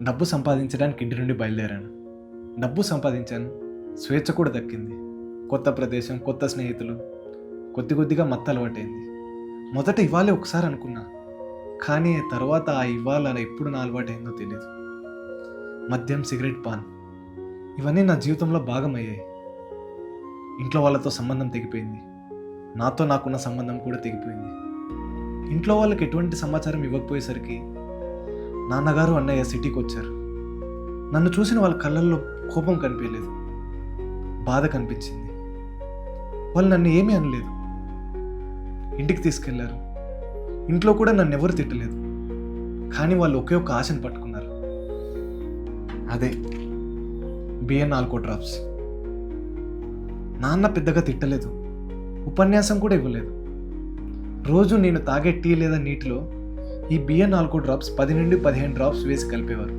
డబ్బు సంపాదించడానికి ఇంటి నుండి బయలుదేరాను. డబ్బు సంపాదించాను, స్వేచ్ఛ కూడా దక్కింది. కొత్త ప్రదేశం, కొత్త స్నేహితులు, కొద్దిగా మత్తు అలవాటైంది. మొదట ఇవ్వాలి ఒకసారి అనుకున్నా, కానీ తర్వాత ఆ ఇవ్వాలని ఎప్పుడు నా అలవాటైందో తెలియదు. మద్యం, సిగరెట్, పాన్ ఇవన్నీ నా జీవితంలో భాగమయ్యాయి. ఇంట్లో వాళ్ళతో సంబంధం తెగిపోయింది. నాతో నాకున్న సంబంధం కూడా తెగిపోయింది. ఇంట్లో వాళ్ళకి ఎటువంటి సమాచారం ఇవ్వకపోయేసరికి నాన్నగారు, అన్నయ్య సిటీకి వచ్చారు. నన్ను చూసిన వాళ్ళ కళ్ళల్లో కోపం కనిపించలేదు, బాధ కనిపించింది. వాళ్ళు నన్ను ఏమీ అనలేదు. ఇంటికి తీసుకెళ్లారు. ఇంట్లో కూడా నన్ను ఎవరు తిట్టలేదు. కానీ వాళ్ళు ఒకే ఒక్క ఆశను పట్టుకున్నారు, అదే బిఎన్ ఆల్కో డ్రాప్స్. నాన్న పెద్దగా తిట్టలేదు, ఉపన్యాసం కూడా ఇవ్వలేదు. రోజు నేను తాగే టీ లేదా నీటిలో ఈ బిఎన్ ఆల్కో డ్రాప్స్ 10 నుండి 15 డ్రాప్స్ వేసి కలిపేవారు.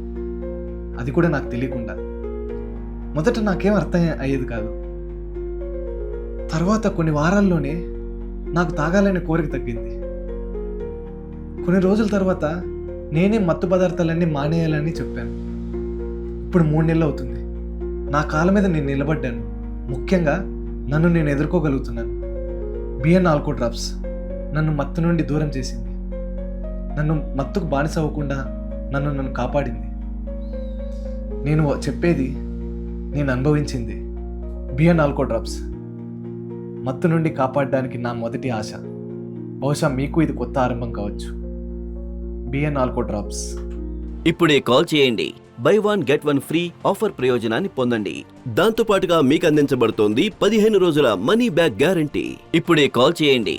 అది కూడా నాకు తెలియకుండా. మొదట నాకేం అర్థం అయ్యేది కాదు. తర్వాత కొన్ని వారాల్లోనే నాకు తాగాలనే కోరిక తగ్గింది. కొన్ని రోజుల తర్వాత నేనే మత్తు పదార్థాలన్నీ మానేయాలని చెప్పాను. ఇప్పుడు 3 నెలలు అవుతుంది. నా కాళ్ళ మీద నేను నిలబడ్డాను. ముఖ్యంగా నన్ను నేను ఎదుర్కోగలుగుతున్నాను. బిఎన్ ఆల్కో డ్రాప్స్ నన్ను మత్తు నుండి దూరం చేసింది. నన్ను మత్తుకు బానిస అవ్వకుండా నన్ను కాపాడింది. నేను చెప్పేది నేను అనుభవించింది. బిఎన్ ఆల్కో డ్రాప్స్ మత్తు నుండి కాపాడడానికి నా మొదటి ఆశ. బహుశా మీకు ఇది కొత్త ఆరంభం కావచ్చు. BN alco drops. ఇప్పుడే కాల్ చేయండి. బై 1 గెట్ 1 ఫ్రీ ఆఫర్ ప్రయోజనాన్ని పొందండి. దాంతో పాటుగా మీకు అందించబడుతోంది 15 రోజుల మనీ బ్యాక్ గ్యారంటీ. ఇప్పుడే కాల్ చేయండి.